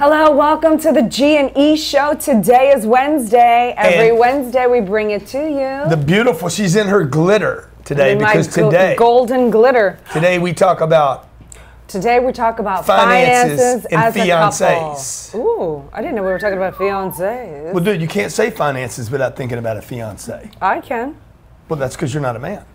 Hello, welcome to the G&E Show. Today is Wednesday. Every Wednesday we bring it to you. The beautiful, she's in her glitter today because today, golden glitter. Today we talk about finances and as fiancés. a couple. Ooh, I didn't know we were talking about fiancés. Well, dude, you can't say finances without thinking about a fiancé. I can. Well, that's because you're not a man.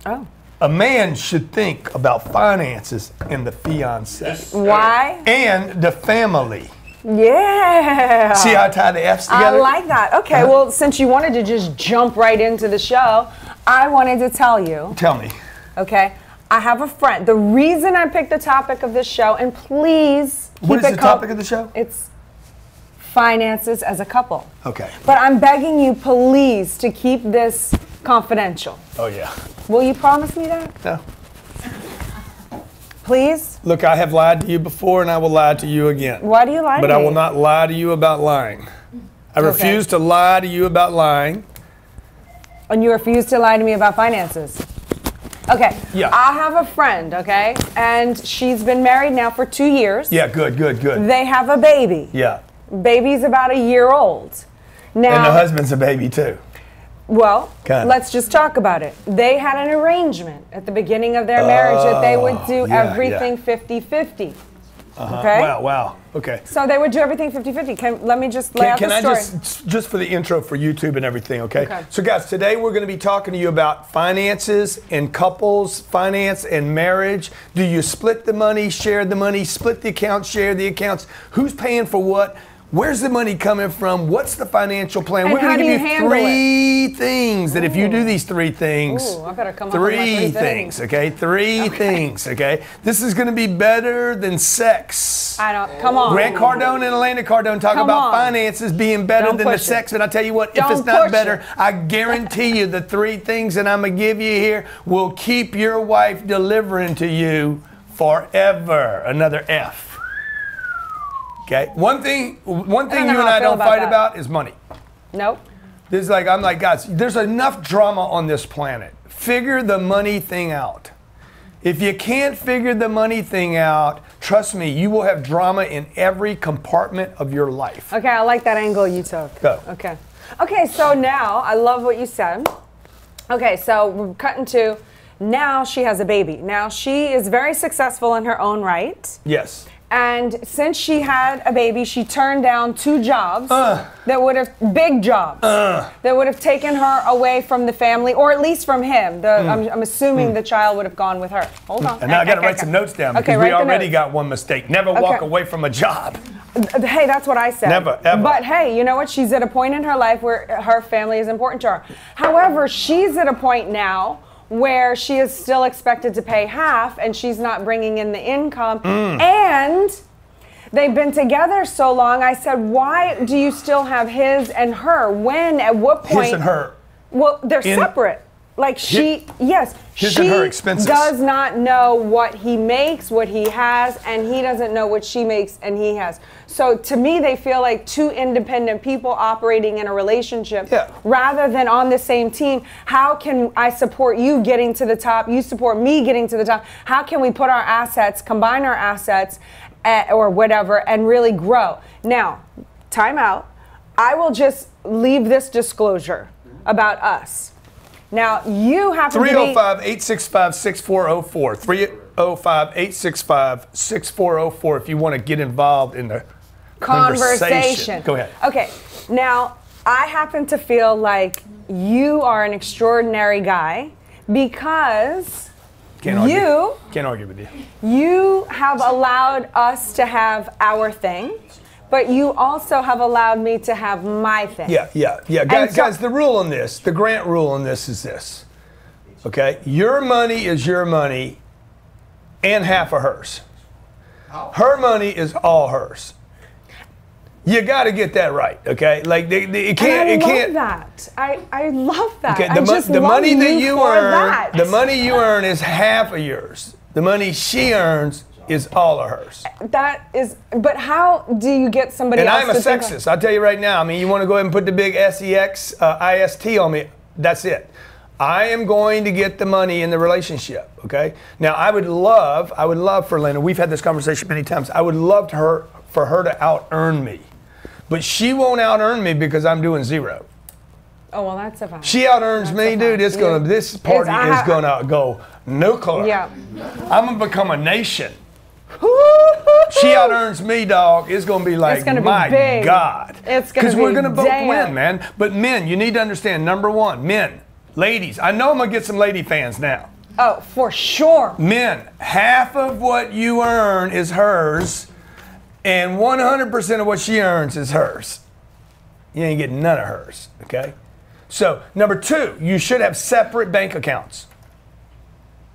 Oh. A man should think about finances and the fiancé. Why? And the family. Yeah. See how I tie the F's together? I like that. Okay, well, since you wanted to just jump right into the show, I wanted to tell you. Tell me. Okay, I have a friend. The reason I picked the topic of this show, and please keep What is the topic of the show? It's finances as a couple. Okay. But I'm begging you, please, to keep this confidential. Oh, yeah. Will you promise me that? No. Please? Look, I have lied to you before and I will lie to you again. Why do you lie to me? But I will not lie to you about lying. I refuse to lie to you about lying. And you refuse to lie to me about finances. Okay. Yeah. I have a friend, okay? And she's been married now for 2 years. Yeah, good. They have a baby. Yeah. Baby's about a year old. Now, and the husband's a baby too. Well, let's just talk about it. They had an arrangement at the beginning of their marriage that they would do everything 50-50. Okay? Wow. Okay. So they would do everything 50-50. Let me just lay out the story. Can I just for the intro for YouTube and everything, okay? So guys, today we're going to be talking to you about finances and couples, finance and marriage. Do you split the money, share the money, split the accounts, share the accounts? Who's paying for what? Where's the money coming from? What's the financial plan? And we're going to give you three things that if you do these three things, I better come up with my three things. Okay? Three things, okay? This is going to be better than sex. Come on. Grant Cardone and Elena Cardone talk about finances being better than the sex. And I tell you what, if it's not better, I guarantee you the three things that I'm going to give you here will keep your wife delivering to you forever. Another F. Okay. One thing you and I don't fight about is money. Nope. I'm like, guys, there's enough drama on this planet. Figure the money thing out. If you can't figure the money thing out, trust me, you will have drama in every compartment of your life. Okay, I like that angle you took. Go. Okay, so now, I love what you said. Okay, so we're cutting to, now she has a baby. Now she is very successful in her own right. Yes. And since she had a baby, she turned down 2 jobs that would have, big jobs, that would have taken her away from the family, or at least from him. I'm assuming the child would have gone with her. Hold on. And now I got to write some notes down because we already got one mistake. Never walk away from a job. Hey, that's what I said. Never, ever. But hey, you know what? She's at a point in her life where her family is important to her. However, she's at a point now where she is still expected to pay half and she's not bringing in the income. And they've been together so long. I said, why do you still have his and her? When, at what point? His and her. Well, they're separate. Like his and her expenses. Does not know what he makes, what he has, and he doesn't know what she makes and he has. So to me, they feel like 2 independent people operating in a relationship rather than on the same team. How can I support you getting to the top? You support me getting to the top. How can we put our assets, combine our assets or whatever, and really grow? Now, time out. I will just leave this disclosure about us. Now, you have to 305-865-6404. 305-865-6404 if you want to get involved in the conversation. Go ahead. Okay. Now, I happen to feel like you are an extraordinary guy because Can't argue with you. You have allowed us to have our thing. But you also have allowed me to have my thing. Yeah. Guys, the rule on this, the Grant rule on this is this. Okay? Your money is your money and half of hers. Her money is all hers. You got to get that right, okay? Like it can't. I love that. I love that. Okay, the money that you earn, the money you earn is half of yours. The money she earns is all of hers. That is, but how do you get somebody else to... And I'm a sexist, I'll tell you right now. I mean, you want to go ahead and put the big SEX, IST on me, that's it. I am going to get the money in the relationship, okay? Now, I would love for Elena, we've had this conversation many times, I would love for her to out-earn me. But she won't out-earn me because I'm doing zero. Oh, well, that's a fact. She out-earns me, dude. This party is gonna go nuclear. Yeah. I'm gonna become a nation. She out-earns me, dog. It's gonna be like, my God. It's gonna be, because we're gonna both win, man. But men, you need to understand, number one, men, ladies, I know I'm gonna get some lady fans now. Oh, for sure. Men, half of what you earn is hers, and 100% of what she earns is hers. You ain't getting none of hers, okay? So, number two, you should have separate bank accounts.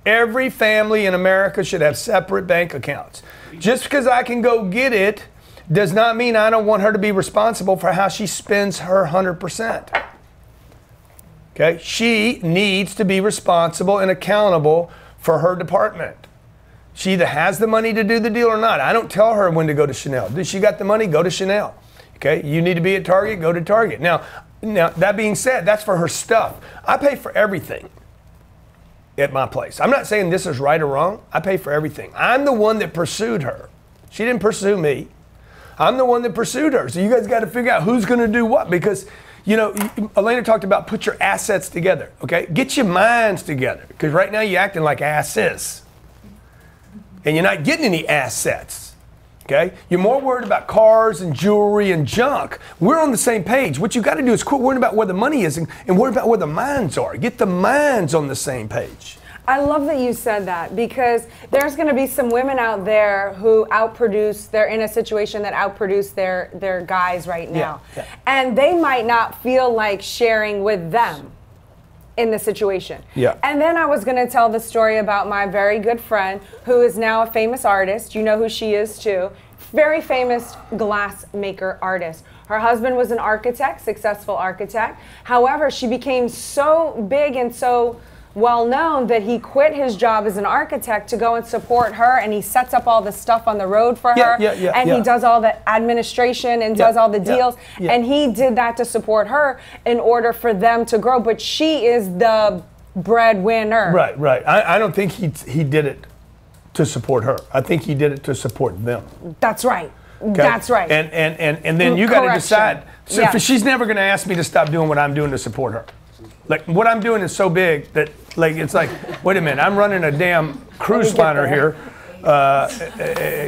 Every family in America should have separate bank accounts. Just because I can go get it does not mean I don't want her to be responsible for how she spends her 100%. Okay? She needs to be responsible and accountable for her department. She either has the money to do the deal or not. I don't tell her when to go to Chanel. Does she got the money? Go to Chanel. Okay? You need to be at Target? Go to Target. Now, that being said, that's for her stuff. I pay for everything at my place. I'm not saying this is right or wrong. I pay for everything. I'm the one that pursued her. She didn't pursue me. I'm the one that pursued her. So you guys got to figure out who's going to do what, because, you know, Elena talked about put your assets together, okay? Get your minds together, because right now you're acting like asses. And you're not getting any assets, okay? You're more worried about cars and jewelry and junk. We're on the same page. What you got to do is quit worrying about where the money is and worry about where the minds are. Get the minds on the same page. I love that you said that, because there's going to be some women out there who they're in a situation that outproduce their guys right now. Yeah. And they might not feel like sharing with them in the situation. Yeah. And then I was going to tell the story about my very good friend who is now a famous artist. You know who she is too. Very famous glass maker artist. Her husband was an architect, successful architect. However, she became so big and so well known that he quit his job as an architect to go and support her, and he sets up all the stuff on the road for her, and he does all the administration and does all the deals, and he did that to support her in order for them to grow, but she is the breadwinner. Right. I don't think he did it to support her. I think he did it to support them. That's right. Okay? That's right. And then you got to decide. So if she's never going to ask me to stop doing what I'm doing to support her. Like, what I'm doing is so big that, like, it's like, wait a minute, I'm running a damn cruise liner here.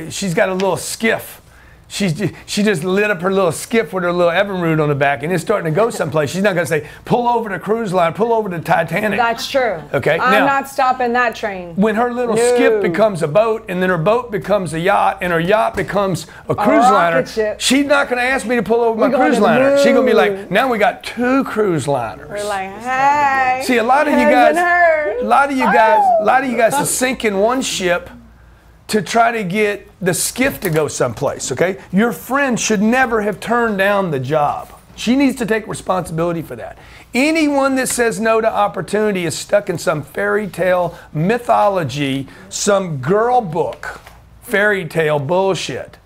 She's got a little skiff. She just lit up her little skiff with her little Evinrude on the back, and it's starting to go someplace. She's not going to say, pull over the cruise line, pull over the Titanic. That's true. Okay. I'm not stopping that train. When her little skip becomes a boat, and then her boat becomes a yacht, and her yacht becomes a cruise liner, she's not going to ask me to pull over my cruise liner. She's going to be like, now we got 2 cruise liners. We're like, hey. See, a lot of you guys are sinking one ship to try to get the skiff to go someplace, okay? Your friend should never have turned down the job. She needs to take responsibility for that. Anyone that says no to opportunity is stuck in some fairy tale mythology, some girl book fairy tale bullshit.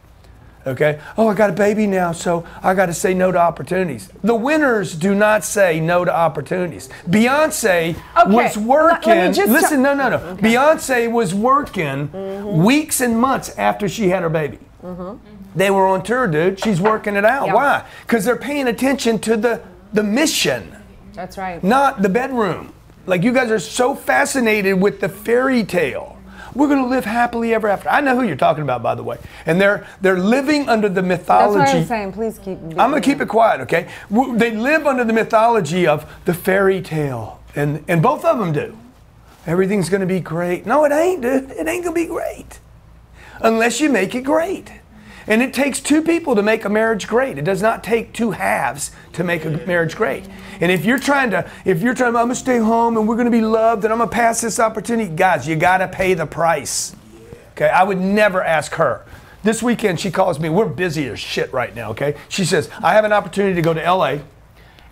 Okay? Oh, I got a baby now, so I got to say no to opportunities. The winners do not say no to opportunities. Beyonce was working. Listen, no. Okay. Beyonce was working weeks and months after she had her baby. They were on tour, dude. She's working it out. Why? Because they're paying attention to the mission. That's right. Not the bedroom. Like, you guys are so fascinated with the fairy tale. We're going to live happily ever after. I know who you're talking about, by the way. And they're living under the mythology. That's what I'm saying. Please keep. I'm going to keep it quiet, okay? They live under the mythology of the fairy tale. And both of them do. Everything's going to be great. No, it ain't, dude. It ain't going to be great. Unless you make it great. And it takes 2 people to make a marriage great. It does not take 2 halves to make a marriage great. And if you're trying, I'm going to stay home and we're going to be loved and I'm going to pass this opportunity, guys, you got to pay the price. Okay, I would never ask her. This weekend she calls me. We're busy as shit right now, okay? She says, I have an opportunity to go to LA.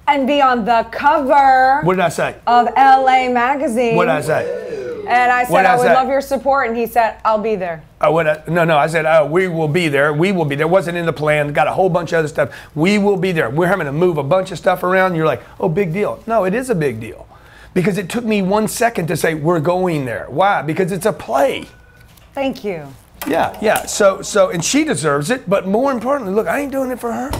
And be on the cover. What did I say? Of LA magazine. What did I say? And I said, I would love your support. And he said, I'll be there. No, I said, we will be there. We will be there. It wasn't in the plan. Got a whole bunch of other stuff. We will be there. We're having to move a bunch of stuff around. And you're like, oh, big deal. No, it is a big deal. because it took me 1 second to say, we're going there. Why? Because it's a play. Thank you. Yeah. So, and she deserves it, but more importantly, look, I ain't doing it for her.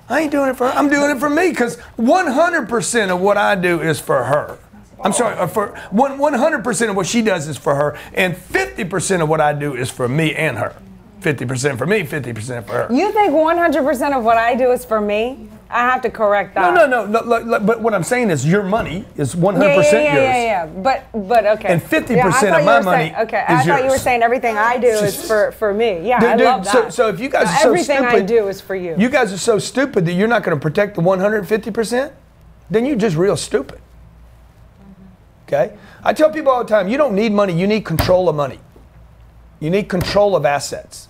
I ain't doing it for her. I'm doing it for me, because 100% of what I do is for her. I'm sorry, for 100% of what she does is for her, and 50% of what I do is for me and her. 50% for me, 50% for her. You think 100% of what I do is for me? I have to correct that. No. But what I'm saying is your money is 100% yours. Yeah. But okay. And 50% of my money is yours. I thought you were saying everything I do is for me. Yeah, I love that. So if you guys are so stupid. Everything I do is for you. You guys are so stupid that you're not going to protect the 150%, then you're just real stupid. Okay? I tell people all the time, you don't need money, you need control of money. You need control of assets.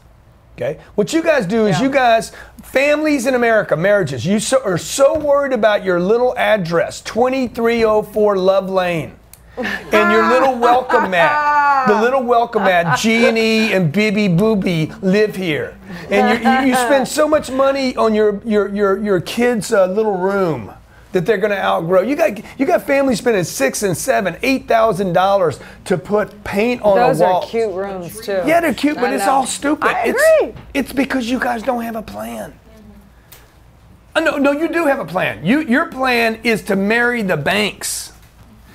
Okay? What you guys do is you guys, families in America, marriages, you are so worried about your little address, 2304 Love Lane, and your little welcome mat. The little welcome mat, G&E and Bibby Booby live here. And you spend so much money on your kids' little room that they're going to outgrow. You got families spending $6,000 and $7,000, $8,000 to put paint on a wall. Those are cute rooms too. Yeah, they're cute, but it's all stupid. I agree. It's because you guys don't have a plan. No, you do have a plan. Your plan is to marry the banks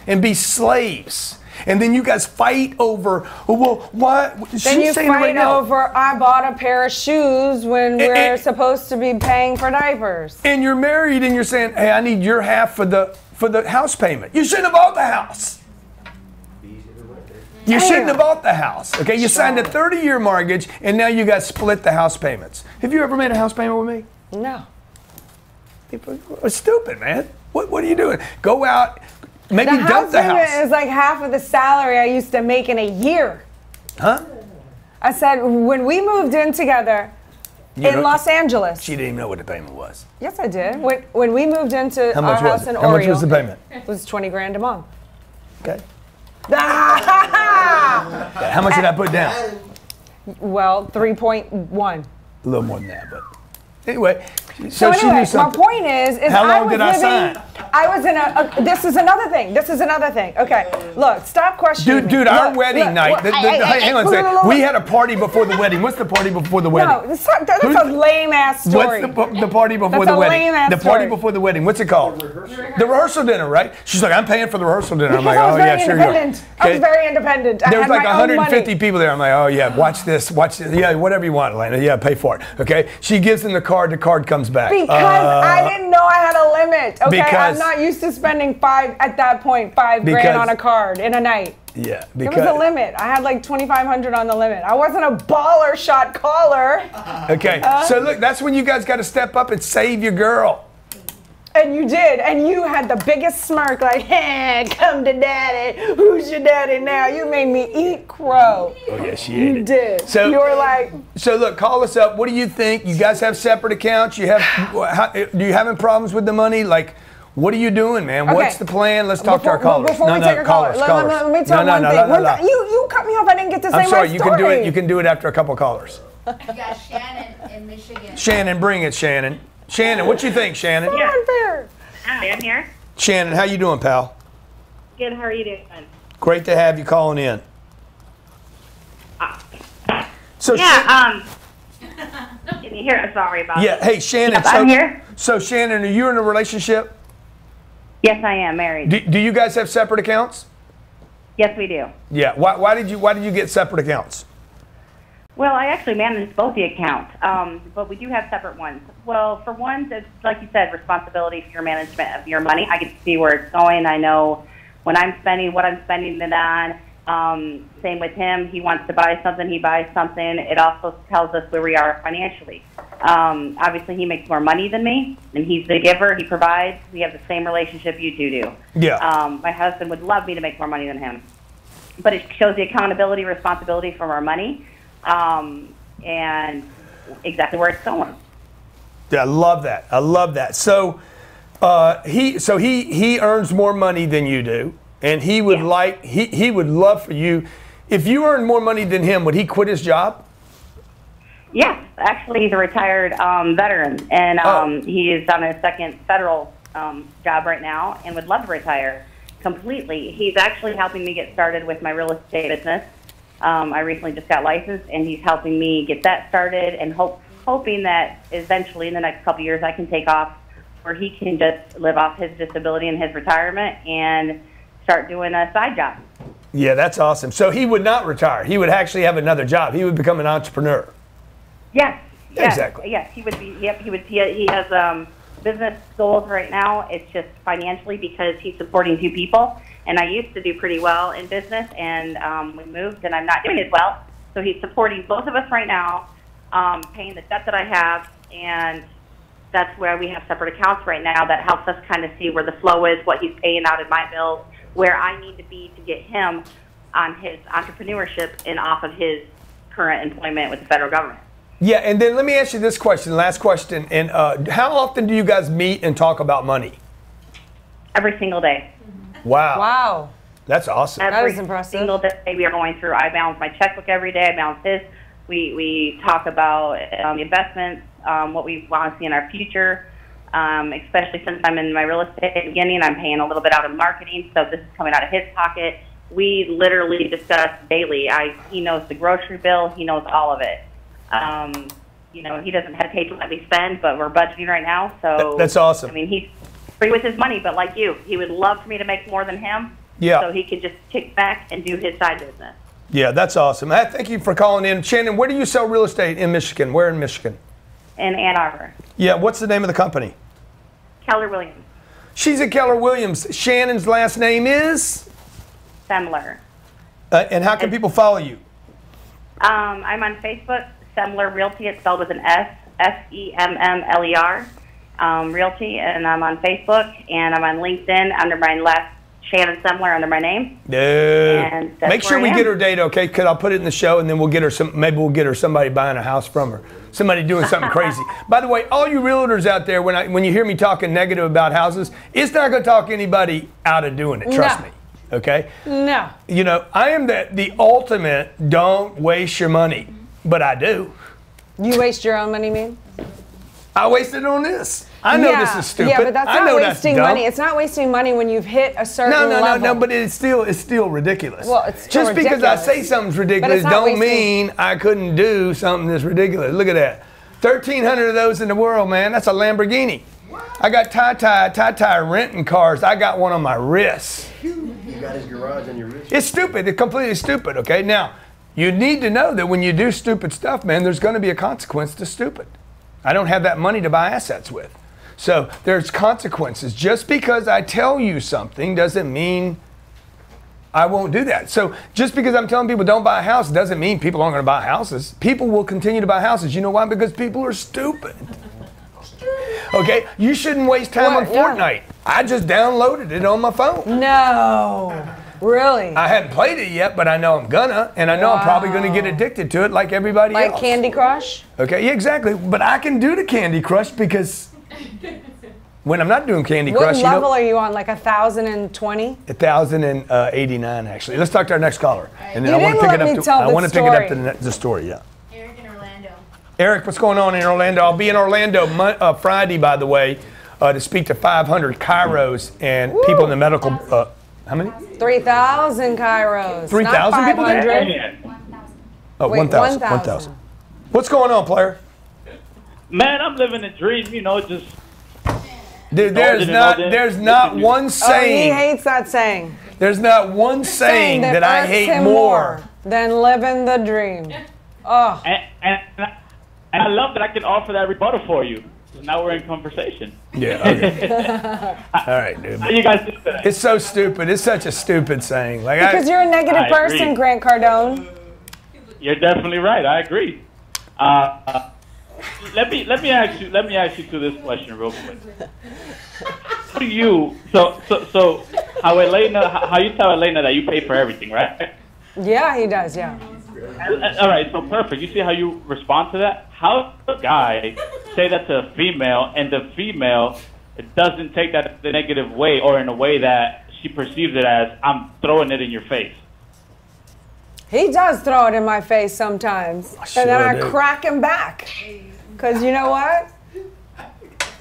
and be slaves. And then you guys fight over, well, why? Then you fight over, I bought a pair of shoes when we're supposed to be paying for diapers. And you're married and you're saying, hey, I need your half for the house payment. You shouldn't have bought the house. You shouldn't have bought the house. Okay, you signed a 30-year mortgage and now you guys split the house payments. Have you ever made a house payment with me? No. People are stupid, man. What are you doing? Go out. Maybe the dump the house. The house payment is like half of the salary I used to make in a year. Huh? I said, when we moved in together in Los Angeles. She didn't even know what the payment was. Yes, I did. When we moved into our house in Oreo. How much was the payment? It was $20,000 a month. Okay. How much did I put down? Well, 3.1. A little more than that, but anyway. So anyway, my point is how long did I sign? I was in this is another thing. Okay, look, stop questioning Dude, our wedding night. Hang on a second. We had a party before the wedding. What's the party before the wedding? No, that's a lame ass story. What's the party before the wedding? The party before the wedding. What's it called? The rehearsal dinner, right? She's like, I'm paying for the rehearsal dinner. I'm like, oh yeah, sure you are. I was very independent. There was like 150 people there. I'm like, oh yeah, watch this. Yeah, whatever you want, Elena. Yeah, pay for it. Okay. She gives him the card. The card comes back. Because I didn't know I had a limit. Okay, I'm not used to spending $5,000 on a card in a night. Yeah, because there was a limit. I had like $2,500 on the limit. I wasn't a baller shot caller. Okay, so look, that's when you guys got to step up and save your girl. And you did, and you had the biggest smirk, like, hey, come to daddy. Who's your daddy now? You made me eat crow. Oh yeah, she ate it. You did. So you were like. So look, call us up. What do you think? You guys have separate accounts. Do you having problems with the money? Like, what are you doing, man? Okay. What's the plan? Let's talk to our callers. Before we take our callers. Let me tell one thing. You cut me off. I didn't get to say my story. I'm sorry. You can do it after a couple of callers. You got Shannon in Michigan. Shannon, bring it, Shannon. Shannon, what you think, Shannon? So unfair. Hi, I'm here. Shannon, how you doing, pal? Good. How are you doing? Great to have you calling in. So yeah. Can you hear it? Sorry about that. Yeah. Hey, Shannon. Yes, I'm here. So, Shannon, are you in a relationship? Yes, I am married. Do you guys have separate accounts? Yes, we do. Yeah. Why did you get separate accounts? Well, I actually manage both the accounts, but we do have separate ones. Well, for one, it's like you said, responsibility for your management of your money. I get to see where it's going. I know when I'm spending, what I'm spending it on. Same with him. He wants to buy something, he buys something. It also tells us where we are financially. Obviously, he makes more money than me, and he's the giver. He provides. We have the same relationship you two do. Yeah. My husband would love me to make more money than him, but it shows the accountability, responsibility for our money. And exactly where it's going. Yeah, I love that. So, he earns more money than you do, and he would he would love for you. If you earned more money than him, would he quit his job? Yes, actually, he's a retired veteran, and he is on his second federal job right now, and would love to retire. completely. He's actually helping me get started with my real estate business. I recently just got licensed, and he's helping me get that started, and hoping that eventually in the next couple of years I can take off where he can just live off his disability and his retirement and start doing a side job. Yeah, that's awesome. So he would not retire. He would actually have another job. He would become an entrepreneur. Yes. Exactly. Yes, he would be. Yep, he would. He has business goals right now. It's just financially because he's supporting 2 people, and I used to do pretty well in business, and we moved, and I'm not doing as well. So he's supporting both of us right now, paying the debt that I have, and that's where we have separate accounts right now. That helps us kind of see where the flow is, what he's paying out in my bills, where I need to be to get him on his entrepreneurship and off of his current employment with the federal government. Yeah, and then let me ask you this question, last question. And how often do you guys meet and talk about money? Every single day. Wow. Wow. That's awesome. That is impressive. Every single day we are going through. I balance my checkbook every day. I balance his. We talk about investments, what we want to see in our future, especially since I'm in my real estate beginning. I'm paying a little bit out of marketing, so this is coming out of his pocket. We literally discuss daily. He knows the grocery bill. He knows all of it. You know, he doesn't hesitate to let me spend, but we're budgeting right now, so that's awesome. I mean, he's free with his money, but like you, he would love for me to make more than him. Yeah. So he could just kick back and do his side business. Yeah, that's awesome. Thank you for calling in. Shannon, where do you sell real estate in Michigan? Where in Michigan? In Ann Arbor. Yeah, what's the name of the company? Keller Williams. She's at Keller Williams. Shannon's last name is? Semler. And how can people follow you? I'm on Facebook, Semler Realty. It's spelled with an S, S-E-M-M-L-E-R, Realty. And I'm on Facebook, and I'm on LinkedIn under my last Shannon Semler under my name. No. Make sure we get her date, okay? Because I'll put it in the show, and then we'll get her some. Maybe we'll get her somebody buying a house from her. Somebody doing something crazy. By the way, all you realtors out there, when you hear me talking negative about houses, it's not going to talk anybody out of doing it. Trust me. Okay? No. You know, I am the ultimate don't waste your money, but I do. You waste your own money, mean? I wasted on this. I know this is stupid. Yeah, but that's not wasting money. It's not wasting money when you've hit a certain level. No, but it's still ridiculous. Well, it's still just because I say something's ridiculous don't mean I couldn't do something that's ridiculous. Look at that. 1,300 of those in the world, man. That's a Lamborghini. I got Ty renting cars. I got one on my wrist. You got his garage on your wrist? It's stupid. It's completely stupid, okay? Now, you need to know that when you do stupid stuff, man, there's going to be a consequence to stupid. I don't have that money to buy assets with. So there's consequences. Just because I tell you something doesn't mean I won't do that. So just because I'm telling people don't buy a house doesn't mean people aren't going to buy houses. People will continue to buy houses. You know why? Because people are stupid. Okay? You shouldn't waste time on Fortnite. I just downloaded it on my phone. No. Really? I haven't played it yet, but I know I'm gonna, and I know I'm probably gonna get addicted to it like everybody else. Like Candy Crush? Okay, yeah, exactly. But I can do the Candy Crush because when I'm not doing Candy Crush, what level are you on? Like 1,020? 1,089 actually. Let's talk to our next caller, and then I want to pick it up to the story. Yeah. Eric in Orlando. Eric, what's going on in Orlando? I'll be in Orlando Friday, by the way, to speak to 500 chiros and people in the medical. How many? 3,000 chiros. 3,000 people there? Oh, 1,000. What's going on, player? Man, I'm living a dream, you know, just... Dude, there's not one saying... Oh, he hates that saying. There's not one saying that I hate more than living the dream. Oh. And I love that I can offer that rebuttal for you. So now we're in conversation. Yeah, okay. All right, dude. How you guys do that? It's so stupid. It's such a stupid saying. Like because you're a negative person, Grant Cardone. You're definitely right. I agree. Let me ask you to this question real quick. How do you how you tell Elena that you pay for everything, right? Yeah, he does. Yeah. All right, so perfect. You see how you respond to that? How does a guy say that to a female, and the female doesn't take that the negative way or in a way that she perceives it as I'm throwing it in your face? He does throw it in my face sometimes, and then I crack him back. Because you know what?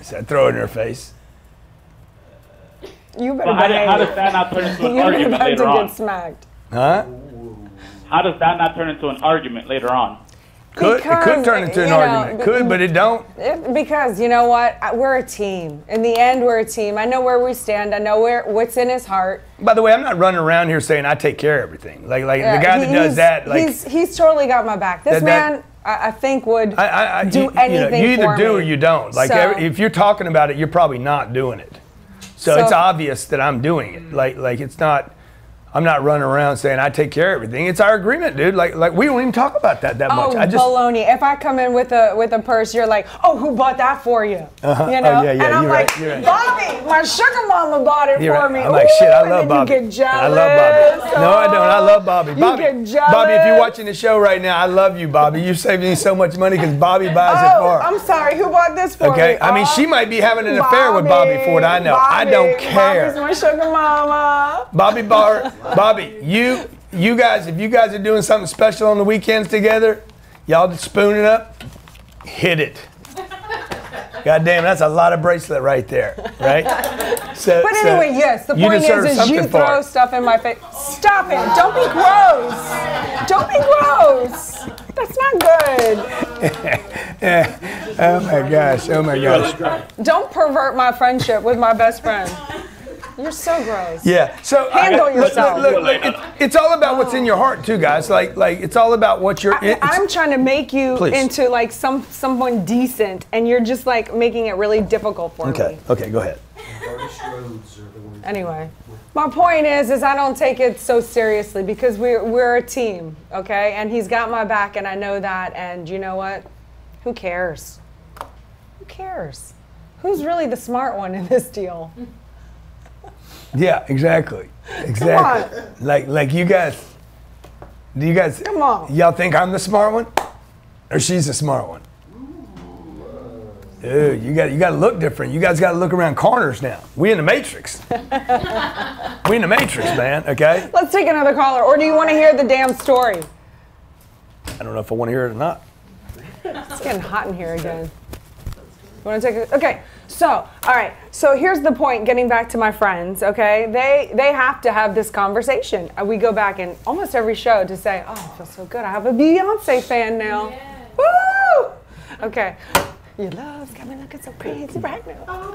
Is that throw it in her face? You better how does that not turn into an argument later on? Get smacked. Huh? How does that not turn into an argument later on? It could turn into an argument. It could, but it don't. Because you know what? We're a team. In the end, we're a team. I know where we stand. I know what's in his heart. By the way, I'm not running around here saying I take care of everything. Like the guy that does that. Like he's totally got my back. This man, I think, would do anything you either for do me. or you don't. Like if you're talking about it, you're probably not doing it. So it's obvious that I'm doing it. Like it's not. I'm not running around saying I take care of everything. It's our agreement, dude. Like we don't even talk about that much. Oh, baloney. If I come in with a purse, you're like, oh, who bought that for you? You know? Oh, yeah, and I'm you're like, right. Bobby, my sugar mama bought it for me. I'm like, shit, I love Bobby. You get jealous. I love Bobby. No, I don't. I love Bobby. You get jealous. Bobby, if you're watching the show right now, I love you, Bobby. You saved me so much money because Bobby buys it for her. I'm sorry. Who bought this for me? Okay. I mean, she might be having an affair with Bobby for what I know. I don't care. Bobby's my sugar mama. Bobby, you guys, if you guys are doing something special on the weekends together, y'all just spoon it up, hit it. God damn, that's a lot of bracelet right there, right? But anyway, yes, the point is you throw stuff in my face. Stop it. Don't be gross. Don't be gross. That's not good. Oh my gosh. Don't pervert my friendship with my best friend. You're so gross. Yeah. So handle yourself. Look, it's all about what's in your heart too, guys. Like it's all about what you're. I'm trying to make you into like someone decent, and you're just like making it really difficult for me. Okay. Go ahead. Anyway, my point is I don't take it so seriously because we're a team, okay? And he's got my back, and I know that. And you know what? Who cares? Who cares? Who's really the smart one in this deal? Yeah, exactly. Like you guys. Do you guys? Come on. Y'all think I'm the smart one, or she's the smart one? Dude, you got to look different. You guys got to look around corners now. We in the Matrix. We in the Matrix, man. Okay. Let's take another caller. Or do you want to hear the damn story? I don't know if I want to hear it or not. It's getting hot in here again. You want to take it? Okay. So, all right. So here's the point. Getting back to my friends. Okay. They have to have this conversation. We go back in almost every show to say, "Oh, I feel so good. I have a Beyonce fan now." Yeah. Woo! Okay. Your love's got me looking so crazy right now.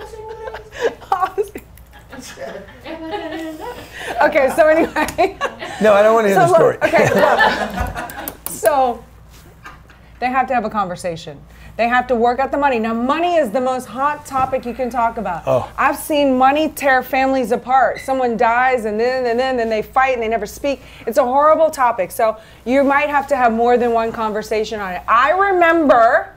Okay, so anyway. No, I don't want to hear the story. Okay, so they have to have a conversation. They have to work out the money. Now, money is the most hot topic you can talk about. Oh. I've seen money tear families apart. Someone dies and then they fight and they never speak. It's a horrible topic. So you might have to have more than one conversation on it. I remember,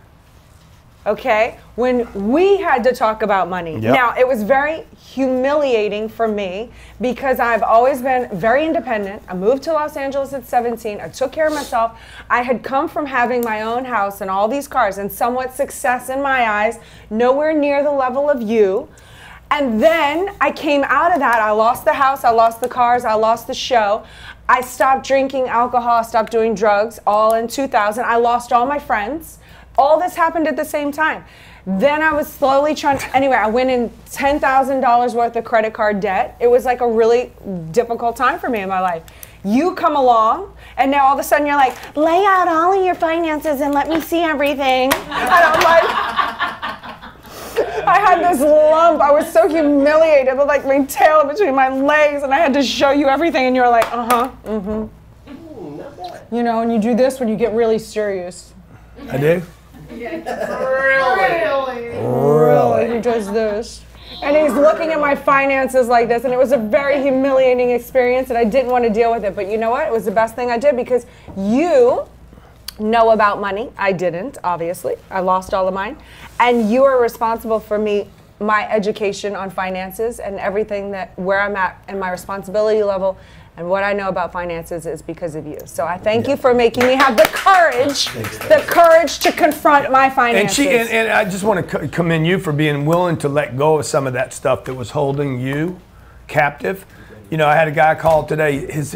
okay, when we had to talk about money. Yep. Now, it was very humiliating for me because I've always been very independent. I moved to Los Angeles at 17. I took care of myself. I had come from having my own house and all these cars and somewhat success in my eyes, nowhere near the level of you. And then I came out of that. I lost the house, I lost the cars, I lost the show. I stopped drinking alcohol, I stopped doing drugs, all in 2000. I lost all my friends. All this happened at the same time. Then I was slowly trying to, anyway, I went in $10,000 worth of credit card debt. It was like a really difficult time for me in my life. You come along, and now all of a sudden you're like, lay out all of your finances and let me see everything. And I'm like, I had this lump. I was so humiliated with like my tail between my legs, and I had to show you everything, and you're like, you know, and you do this when you get really serious. I do? Really? He does this. And he's looking at my finances like this, and it was a very humiliating experience, and I didn't want to deal with it. But you know what? It was the best thing I did because you know about money. I didn't, obviously. I lost all of mine. And you are responsible for me, my education on finances and everything that where I'm at and my responsibility level. And what I know about finances is because of you. So I thank you for making me have the courage to confront my finances. And I just want to commend you for being willing to let go of some of that stuff that was holding you captive. You know, I had a guy call today. His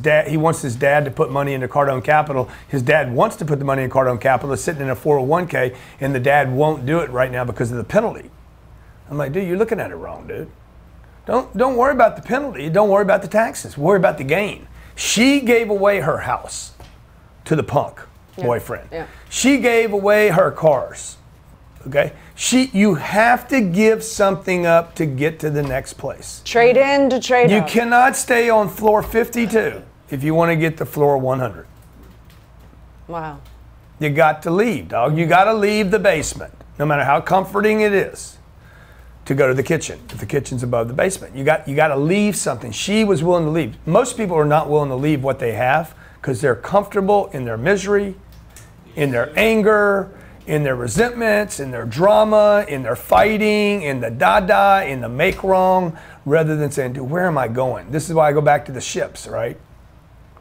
dad, he wants his dad to put money into Cardone Capital. His dad wants to put the money in Cardone Capital. It's sitting in a 401k, and the dad won't do it right now because of the penalty. I'm like, dude, you're looking at it wrong, dude. Don't worry about the penalty. Don't worry about the taxes. Worry about the gain. She gave away her house to the punk boyfriend. Yeah. She gave away her cars. Okay? You have to give something up to get to the next place. Trade in to trade You up. cannot stay on floor 52 if you want to get to floor 100. Wow. You got to leave, dog. You got to leave the basement, no matter how comforting it is, to go to the kitchen. If the kitchen's above the basement, you got to leave something. She was willing to leave. Most people are not willing to leave what they have because they're comfortable in their misery, in their anger, in their resentments, in their drama, in their fighting, in the da-da, in the make wrong, rather than saying, dude, where am I going? This is why I go back to the ships, right?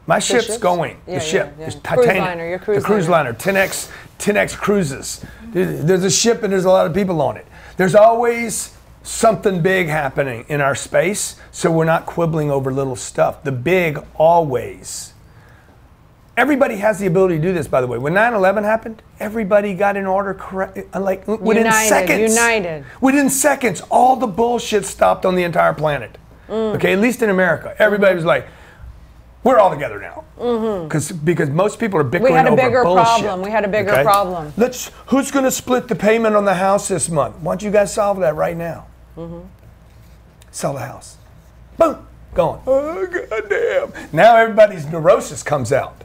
My ship's going. Yeah, the ship. Yeah. It's Titanic. Cruise liner, your cruise the cruise liner. 10X cruises. There's a ship and there's a lot of people on it. There's always something big happening in our space, so we're not quibbling over little stuff. The big always. Everybody has the ability to do this, by the way. When 9/11 happened, everybody got in order like within seconds. United. Within seconds, all the bullshit stopped on the entire planet. Okay, at least in America. Everybody was like, we're all together now. Because most people are bickering over bullshit. We had a bigger problem. We had a bigger problem. Who's going to split the payment on the house this month? Why don't you guys solve that right now? Sell the house. Boom. Gone. Oh, goddamn. Now everybody's neurosis comes out.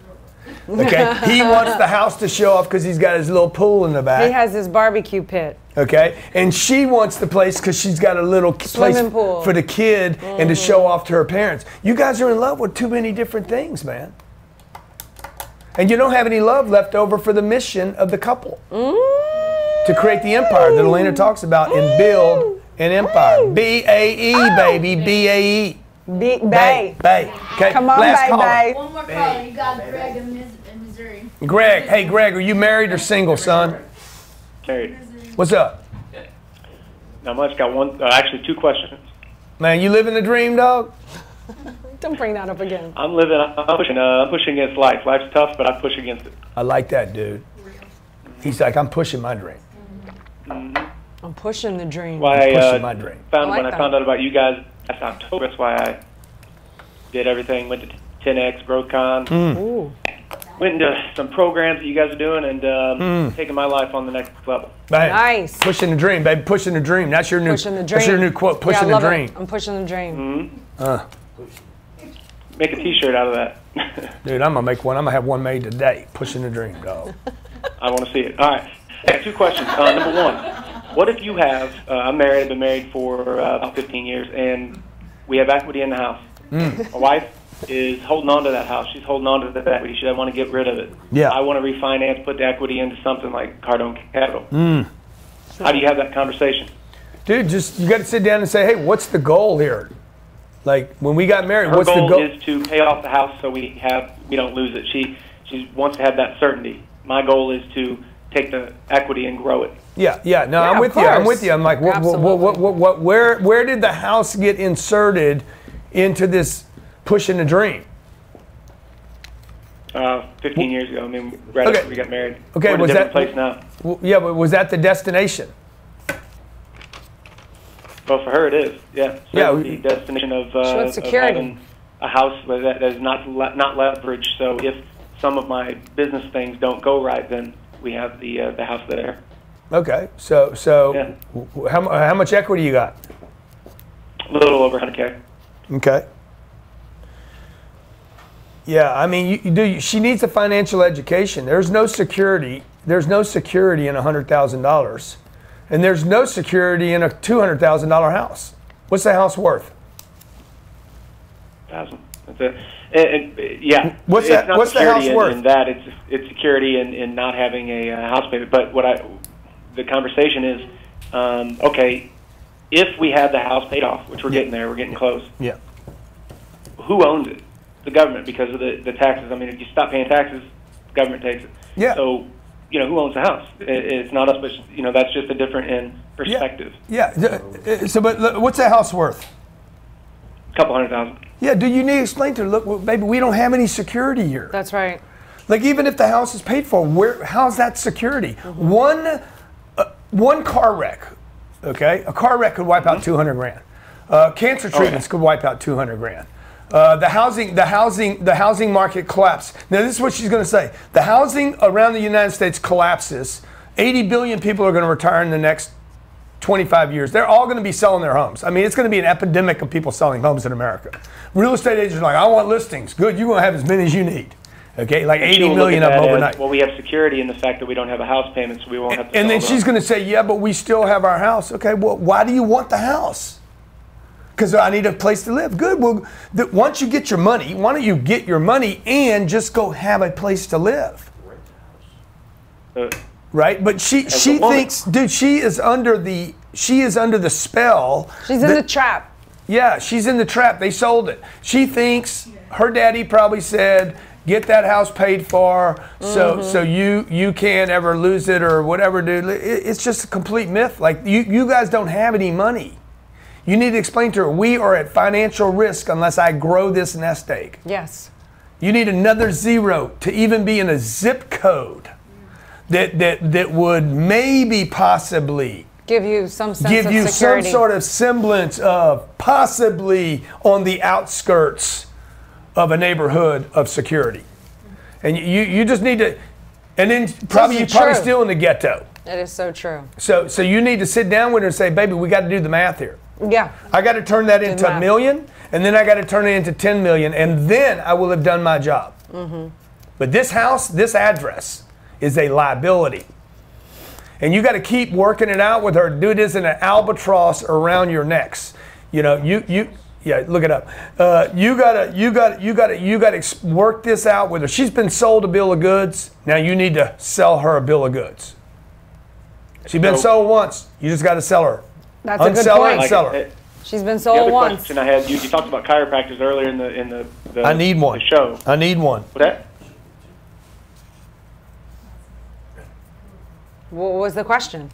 Okay, he wants the house to show off because he's got his little pool in the back. He has his barbecue pit. Okay, and she wants the place because she's got a little place pool for the kid and to show off to her parents. You guys are in love with too many different things, man. And you don't have any love left over for the mission of the couple to create the empire that Elena talks about and build an empire. B-A-E, baby, B-A-E. Bay. Okay. Come on, Bay. One more call. You got Greg in Missouri. Greg, hey Greg, are you married or single, son? Married. What's up? Not much. Got one, actually 2 questions. Man, you living the dream, dog? Don't bring that up again. I'm pushing against life. Life's tough, but I push against it. I like that, dude. He's like, I'm pushing my dream. I'm pushing the dream. I'm pushing my dream. When I found out about you guys last October, that's why I did everything. Went to 10X, GrowthCon. Went into some programs that you guys are doing and taking my life on the next level. Bang. Nice. Pushing the dream, baby. Pushing the dream. That's your new. Pushing the dream. That's your new quote. Pushing the dream. I'm pushing the dream. Make a T-shirt out of that. Dude, I'm gonna make one. I'm gonna have one made today. Pushing the dream, dog. I want to see it. All right. I have 2 questions. Number 1, what if you have? I'm married. I've been married for about 15 years, and we have equity in the house. My wife is holding on to that house. She's holding on to that equity. She doesn't want to get rid of it. Yeah. I want to refinance, put the equity into something like Cardone Capital. How do you have that conversation? Dude, you got to sit down and say, hey, what's the goal here? Like when we got married, what's the goal? Her goal is to pay off the house so we don't lose it. She wants to have that certainty. My goal is to take the equity and grow it. Yeah. No, I'm with you. I'm with you. I'm like, where did the house get inserted into this pushing the dream? 15 years ago. I mean, right after we got married. Okay, we're in a different place now. Yeah, but was that the destination? Well, for her it is. Yeah. Yeah. The destination of security. having a house that is not leveraged. So if some of my business things don't go right, then we have the house there. Okay. So yeah. How much equity you got? A little over 100K. Okay. Yeah, I mean, she needs a financial education. There's no security. There's no security in $100,000, and there's no security in a $200,000 house. What's the house worth? 1,000. That's it. Yeah. What's the house worth? In that it's security in not having a house payment. But the conversation is, okay, if we have the house paid off, which we're getting there, we're getting close. Yeah. Who owns it? The government, because of the taxes. I mean, if you stop paying taxes, the government takes it. Yeah. So, who owns the house? It's not us, but that's just a different perspective. Yeah. So, but what's that house worth? A couple $100,000. Yeah. Do you need to explain to her? Look, baby, we don't have any security here. That's right. Like even if the house is paid for, how's that security? One car wreck, okay? A car wreck could wipe out 200 grand. Cancer treatments could wipe out 200 grand. The housing market collapse. Now this is what she's going to say. The housing around the United States collapses. 80 billion people are going to retire in the next 25 years. They're all going to be selling their homes. I mean, it's going to be an epidemic of people selling homes in America. Real estate agents are like, I want listings. Good, you're going to have as many as you need. Okay, like 80 million of them overnight. Well, we have security in the fact that we don't have a house payment, so we won't have to. And then she's going to say, yeah, but we still have our house. Okay, well, why do you want the house? Because I need a place to live. Good. Well, once you get your money, why don't you get your money and just go have a place to live? Right? But she thinks, dude, she is under the spell. She's in the trap. Yeah, she's in the trap. They sold it. She thinks her daddy probably said, get that house paid for, so you can't ever lose it or whatever, dude. It's just a complete myth. Like you guys don't have any money. You need to explain to her, we are at financial risk unless I grow this nest egg. Yes. You need another zero to even be in a zip code that would maybe possibly give you some sense of security. Some sort of semblance of possibly on the outskirts of a neighborhood of security. And you just need to, and then you're probably still in the ghetto. That is so true. So you need to sit down with her and say, baby, we got to do the math here. Yeah. I got to turn that into $1 million, and then I got to turn it into 10 million, and then I will have done my job. But this house, this address is a liability. And you got to keep working it out with her. Do this in an albatross around your necks. You know, yeah, look it up. You gotta work this out with her. She's been sold a bill of goods. Now you need to sell her a bill of goods. She's been sold once. You just got to sell her. That's a good point. Unsell her. She's been sold once. The other question I had, you talked about chiropractors earlier in the I need one. The show. I need one. What that? What was the question?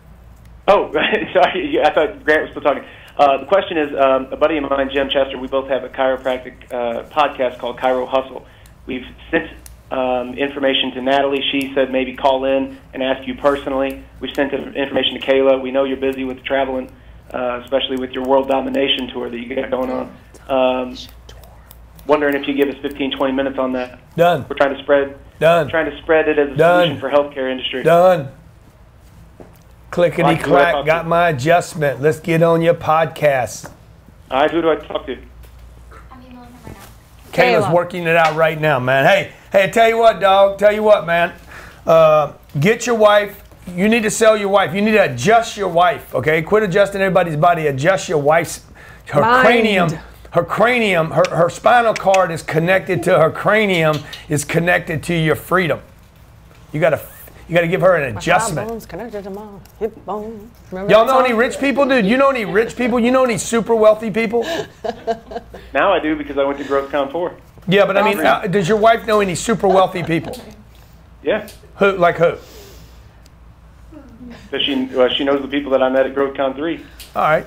Oh, sorry. I thought Grant was still talking. The question is, a buddy of mine, Jim Chester, we both have a chiropractic podcast called Chiro Hustle. We've sent information to Natalie. She said maybe call in and ask you personally. We sent information to Kayla. We know you're busy with traveling, especially with your world domination tour that you got going on. Wondering if you give us 15, 20 minutes on that. Done. We're trying to spread. Done. Trying to spread it as a solution for healthcare industry. Done. Clickety clack, got my adjustment. Let's get on your podcast. All right, who do I talk to? I'm emailing him right now. Kayla's working it out right now, man. Hey, tell you what, dog. Tell you what, man. Get your wife. You need to sell your wife. You need to adjust your wife, okay? Quit adjusting everybody's body. Adjust your wife's, her cranium. Her spinal cord is connected to her cranium, is connected to your freedom. You got to give her an adjustment. Bones connected to my hip bone. Y'all know any rich people, dude? You know any rich people? You know any super wealthy people? Now I do because I went to GrowthCon 4. Yeah, but I mean, does your wife know any super wealthy people? Yeah. Who? Like who? So she knows the people that I met at GrowthCon 3. All right.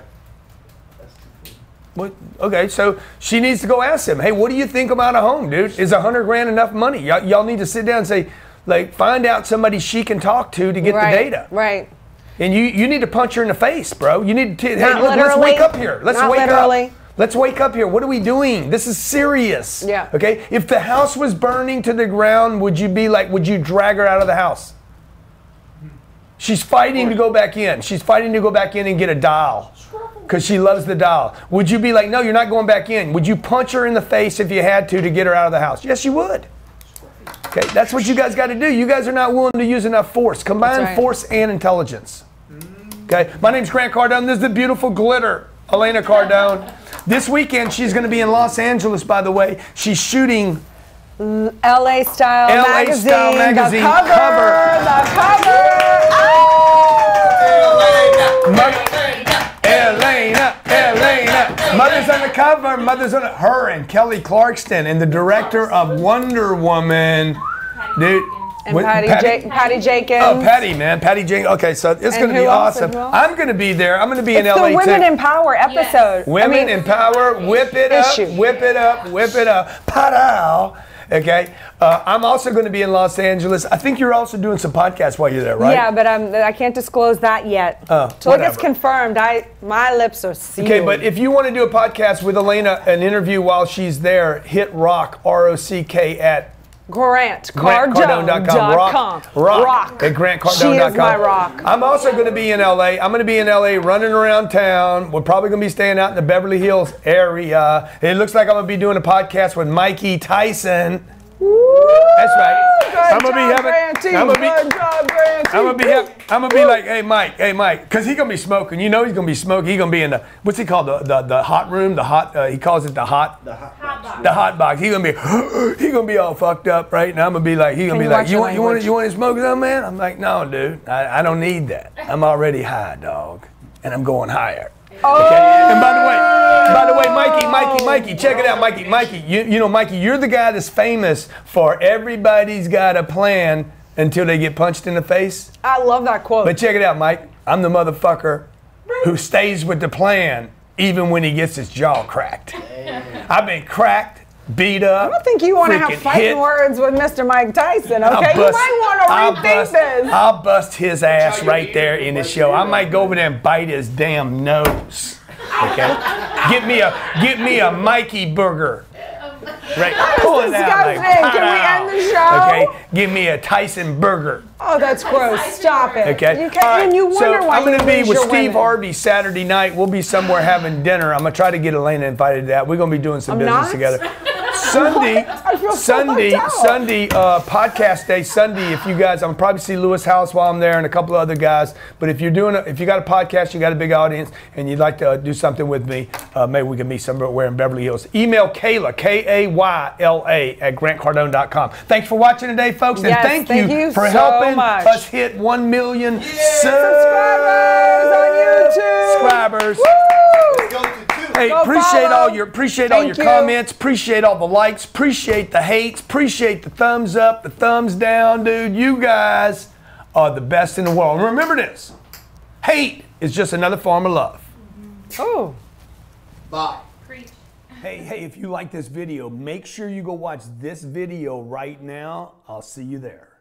Okay, so she needs to go ask them, hey, what do you think about a home, dude? Is 100 grand enough money? Y'all need to sit down and say, like, find out somebody she can talk to get the data. Right. And you need to punch her in the face, bro. You need to, let's wake up here. Let's wake up. Let's wake up here. What are we doing? This is serious. Yeah. Okay? If the house was burning to the ground, would you drag her out of the house? She's fighting to go back in. She's fighting to go back in and get a doll because she loves the doll. Would you be like, no, you're not going back in? Would you punch her in the face if you had to get her out of the house? Yes, you would. Okay, that's what you guys got to do. You guys are not willing to use enough force. Combine force and intelligence. Okay, my name's Grant Cardone. This is the beautiful glitter, Elena Cardone. This weekend, she's going to be in Los Angeles, by the way. She's shooting LA Style Magazine. The cover. Elena. Mother's on the cover. Her and Kelly Clarkson and the director of Wonder Woman. Dude. And Patty Jenkins. Oh, Patty, man. Patty Jenkins. Okay, so it's going to be awesome. I'm going to be there. I'm going to be in LA too. It's the Women in Power episode. Women in Power. Whip it up. Whip it up. Whip it up. Pow. Okay. I'm also going to be in Los Angeles. I think you're also doing some podcasts while you're there, right? Yeah, but I can't disclose that yet. Till it gets confirmed. My lips are sealed. Okay, but if you want to do a podcast with Elena, an interview while she's there, hit rock, R-O-C-K at GrantCardone.com. Rock at GrantCardone.com. She is my rock. I'm also going to be in LA. I'm going to be in LA running around town. We're probably going to be staying out in the Beverly Hills area. It looks like I'm going to be doing a podcast with Mikey Tyson. That's right. I'm gonna be like, hey Mike, because he's gonna be smoking. You know he's gonna be smoking. He's gonna be in the, what's he called, the hot room, he calls it the hot box. He's gonna be all fucked up, right? And I'm gonna be like, you want to smoke something, man? I'm like, no, dude, I don't need that. I'm already high, dog, and I'm going higher. Okay. And by the way, Mikey, check it out, Mikey. You know, Mikey, you're the guy that's famous for everybody's got a plan until they get punched in the face. I love that quote. But check it out, Mike. I'm the motherfucker who stays with the plan even when he gets his jaw cracked. I've been cracked, beat up. I don't think you want to have fighting words with Mr. Mike Tyson, okay? You might want to rethink this. I'll bust his ass right there in the show. I might go over there and bite his damn nose. Okay? Get me a Mikey burger. Right. Pull it out like, can we end the show? Okay. Give me a Tyson burger. Oh, that's gross. Stop it. Okay. And you wonder why I'm going to be with Steve women. Harvey Saturday night. We'll be somewhere having dinner. I'm going to try to get Elena invited to that. We're going to be doing some business together. Sunday, podcast day Sunday. If you guys, I'm probably see Lewis House while I'm there and a couple of other guys. But if you're if you got a podcast, you got a big audience, and you'd like to do something with me, maybe we can meet somewhere in Beverly Hills. Email Kayla, Kayla at GrantCardone.com. Thanks for watching today, folks, and thank you for helping us hit 1 million subscribers on YouTube. Subscribers. Hey, appreciate all your comments, appreciate all the likes, appreciate the hates, appreciate the thumbs up, the thumbs down, dude. You guys are the best in the world. And remember this, hate is just another form of love. Oh. Bye. Preach. Hey, if you like this video, make sure you go watch this video right now. I'll see you there.